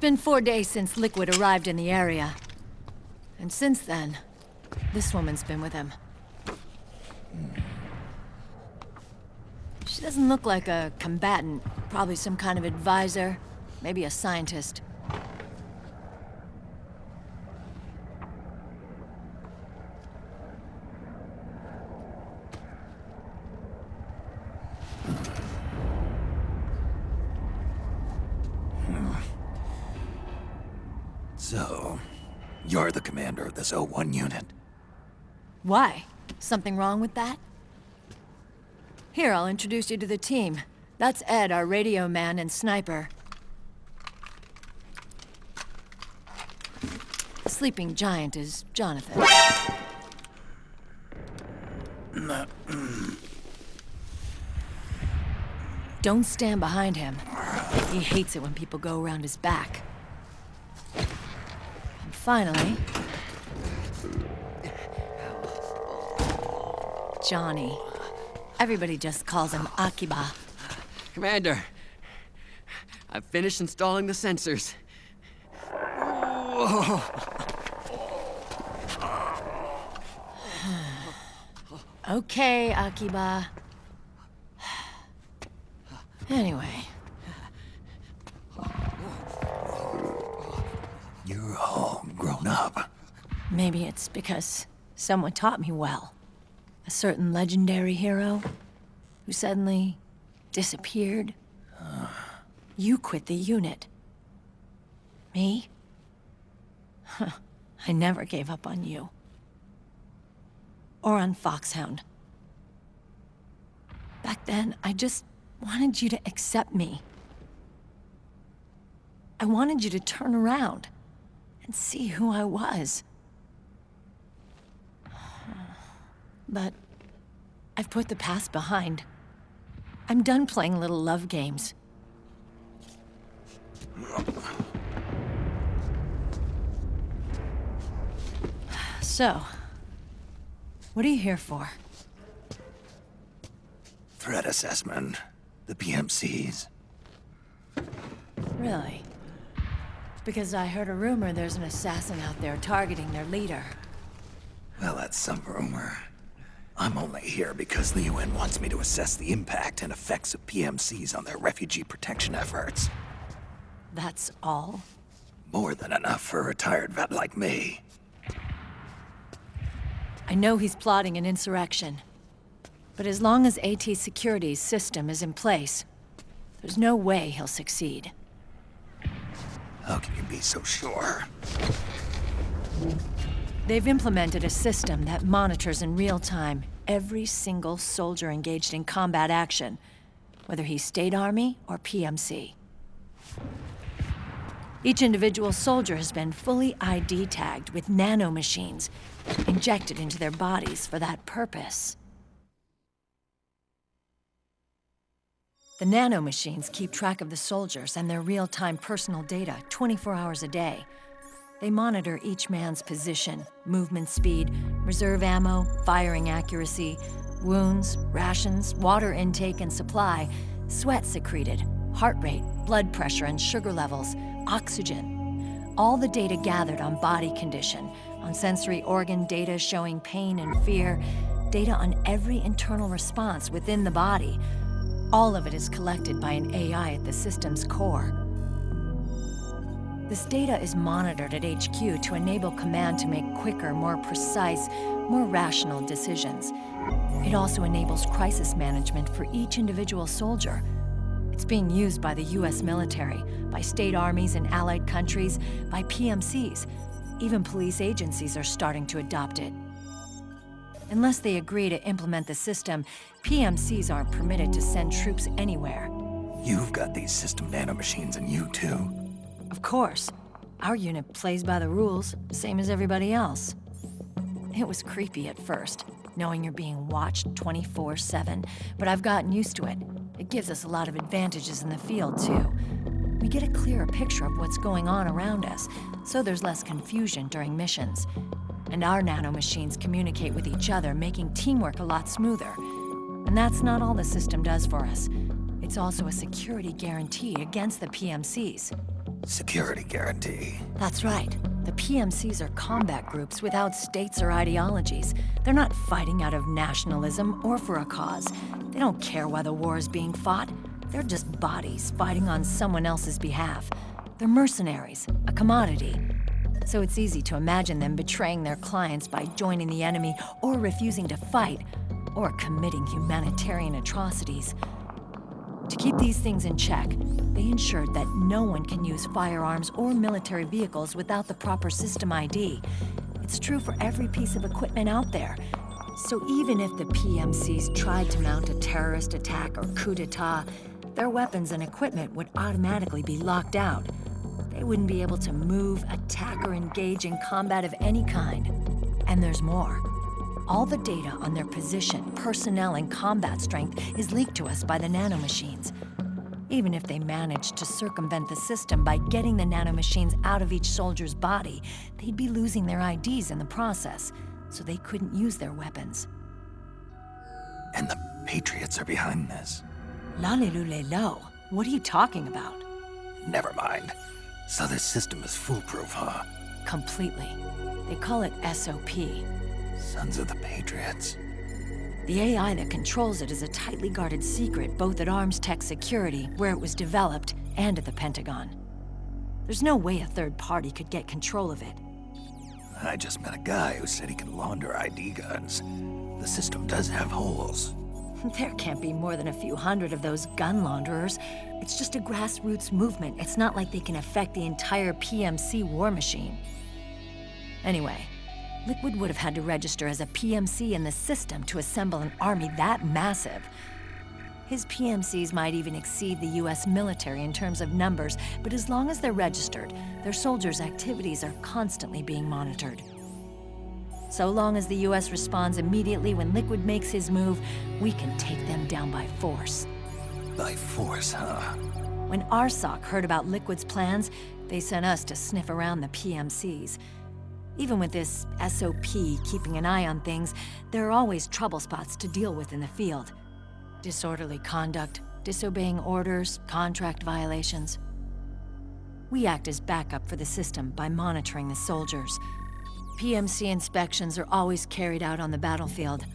been 4 days since Liquid arrived in the area. And since then, this woman's been with him. She doesn't look like a combatant. Probably some kind of advisor. Maybe a scientist. So, you're the commander of this O1 unit? Why? Something wrong with that? Here, I'll introduce you to the team. That's Ed, our radio man and sniper. The sleeping giant is Jonathan. Don't stand behind him. He hates it when people go around his back. And finally... Johnny. Everybody just calls him Akiba. Commander, I've finished installing the sensors. Okay, Akiba. Anyway. You're all grown up. Maybe it's because someone taught me well. A certain legendary hero who suddenly disappeared. You quit the unit. Me? I never gave up on you. Or on Foxhound. Back then, I just wanted you to accept me. I wanted you to turn around and see who I was. But I've put the past behind. I'm done playing little love games. So, what are you here for? Threat assessment. The PMCs. Really? Because I heard a rumor there's an assassin out there targeting their leader. Well, that's some rumor. I'm only here because the UN wants me to assess the impact and effects of PMCs on their refugee protection efforts. That's all? More than enough for a retired vet like me. I know he's plotting an insurrection. But as long as AT Security's system is in place, there's no way he'll succeed. How can you be so sure? They've implemented a system that monitors in real time every single soldier engaged in combat action, whether he's State Army or PMC. Each individual soldier has been fully ID tagged with nanomachines injected into their bodies for that purpose. The nanomachines keep track of the soldiers and their real-time personal data 24 hours a day. They monitor each man's position, movement speed, reserve ammo, firing accuracy, wounds, rations, water intake and supply, sweat secreted, heart rate, blood pressure and sugar levels, oxygen. All the data gathered on body condition, on sensory organ data showing pain and fear, data on every internal response within the body. All of it is collected by an AI at the system's core. This data is monitored at HQ to enable command to make quicker, more precise, more rational decisions. It also enables crisis management for each individual soldier. It's being used by the US military, by state armies in allied countries, by PMCs. Even police agencies are starting to adopt it. Unless they agree to implement the system, PMCs aren't permitted to send troops anywhere. You've got these system nanomachines in you too. Of course. Our unit plays by the rules, same as everybody else. It was creepy at first, knowing you're being watched 24/7, but I've gotten used to it. It gives us a lot of advantages in the field, too. We get a clearer picture of what's going on around us, so there's less confusion during missions. And our nanomachines communicate with each other, making teamwork a lot smoother. And that's not all the system does for us. It's also a security guarantee against the PMCs. Security guarantee. That's right. The PMCs are combat groups without states or ideologies. They're not fighting out of nationalism or for a cause. They don't care why the war is being fought. They're just bodies fighting on someone else's behalf. They're mercenaries, a commodity. So it's easy to imagine them betraying their clients by joining the enemy or refusing to fight, or committing humanitarian atrocities. To keep these things in check, they ensured that no one can use firearms or military vehicles without the proper system ID. It's true for every piece of equipment out there. So even if the PMCs tried to mount a terrorist attack or coup d'etat, their weapons and equipment would automatically be locked out. They wouldn't be able to move, attack, or engage in combat of any kind. And there's more. All the data on their position, personnel, and combat strength is leaked to us by the nanomachines. Even if they managed to circumvent the system by getting the nanomachines out of each soldier's body, they'd be losing their IDs in the process, so they couldn't use their weapons. And the Patriots are behind this. Lalilulelo, what are you talking about? Never mind. So this system is foolproof, huh? Completely. They call it SOP. Sons of the Patriots. The AI that controls it is a tightly guarded secret, both at Arms Tech Security, where it was developed, and at the Pentagon. There's no way a third party could get control of it. I just met a guy who said he can launder ID guns. The system does have holes. There can't be more than a few hundred of those gun launderers. It's just a grassroots movement. It's not like they can affect the entire PMC war machine. Anyway, Liquid would have had to register as a PMC in the system to assemble an army that massive. His PMCs might even exceed the US military in terms of numbers, but as long as they're registered, their soldiers' activities are constantly being monitored. So long as the US responds immediately when Liquid makes his move, we can take them down by force. By force, huh? When RSOC heard about Liquid's plans, they sent us to sniff around the PMCs. Even with this SOP keeping an eye on things, there are always trouble spots to deal with in the field. Disorderly conduct, disobeying orders, contract violations. We act as backup for the system by monitoring the soldiers. PMC inspections are always carried out on the battlefield.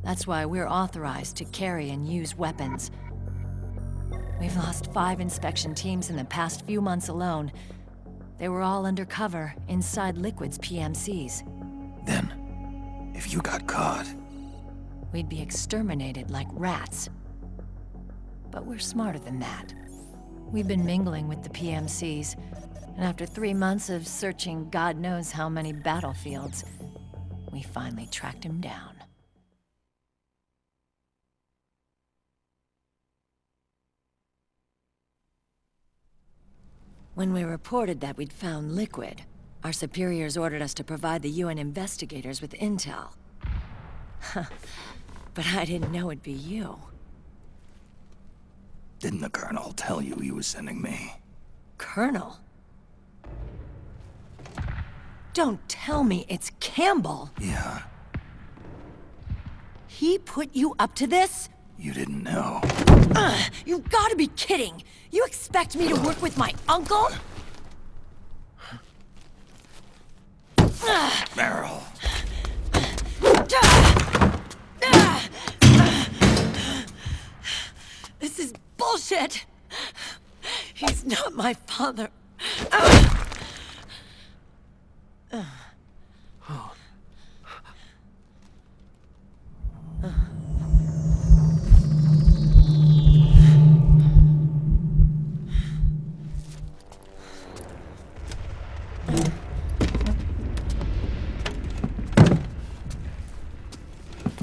That's why we're authorized to carry and use weapons. We've lost 5 inspection teams in the past few months alone. They were all undercover, inside Liquid's PMCs. Then, if you got caught... We'd be exterminated like rats. But we're smarter than that. We've been mingling with the PMCs, and after 3 months of searching God knows how many battlefields, we finally tracked him down. When we reported that we'd found Liquid, our superiors ordered us to provide the UN investigators with intel. But I didn't know it'd be you. Didn't the Colonel tell you he was sending me? Colonel? Don't tell me it's Campbell! Yeah. He put you up to this? You didn't know. You've gotta be kidding! You expect me to work with my uncle? Meryl. This is bullshit! He's not my father.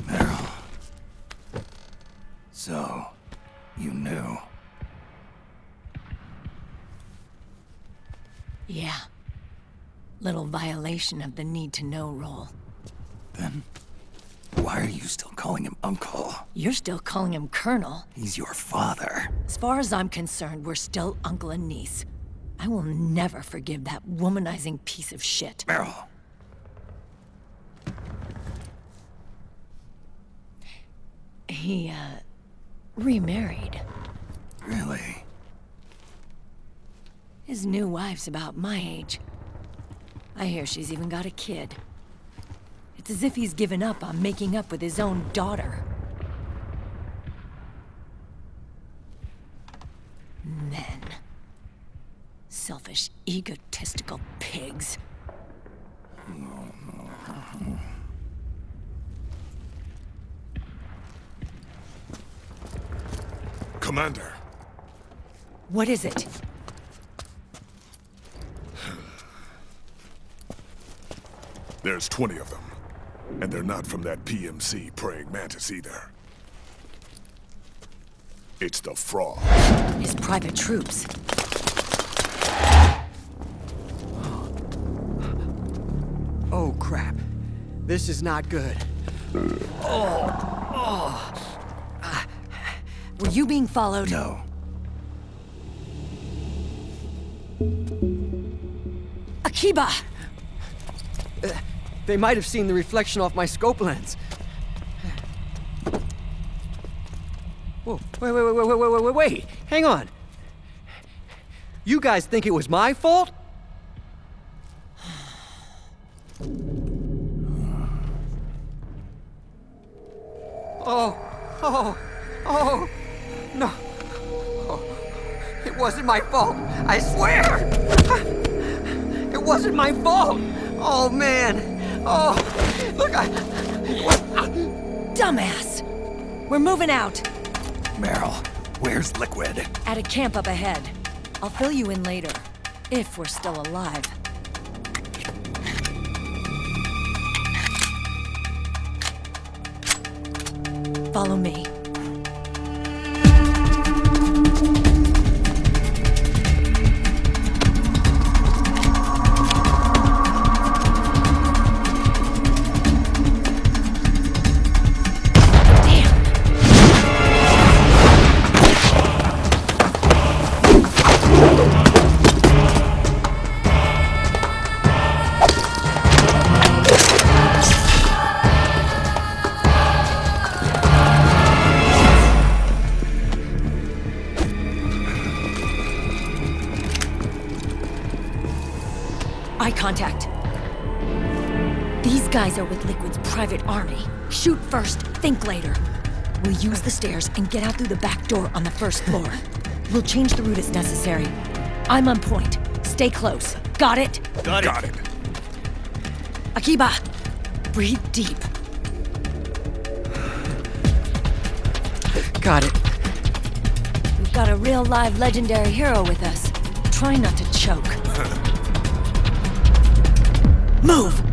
Meryl. So, you knew. Yeah. Little violation of the need-to-know rule. Then, why are you still calling him Uncle? You're still calling him Colonel. He's your father. As far as I'm concerned, we're still uncle and niece. I will never forgive that womanizing piece of shit. Meryl. He, remarried. Really? His new wife's about my age. I hear she's even got a kid. It's as if he's given up on making up with his own daughter. Men. Selfish, egotistical pigs. Commander. What is it? There's 20 of them. And they're not from that PMC praying mantis either. It's the Frog. His private troops. Oh, crap. This is not good. Were you being followed? No. Akiba! They might have seen the reflection off my scope lens. Whoa, wait. Hang on. You guys think it was my fault? Oh, no. Oh, it wasn't my fault, I swear! It wasn't my fault! Oh, man. Oh, look, Dumbass! We're moving out. Meryl, where's Liquid? At a camp up ahead. I'll fill you in later. If we're still alive. Follow me. Eye contact. These guys are with Liquid's private army. Shoot first, think later. We'll use the stairs and get out through the back door on the first floor. We'll change the route as necessary. I'm on point. Stay close. Got it? Got it. Akiba, breathe deep. got it. We've got a real live legendary hero with us. Try not to choke. Move!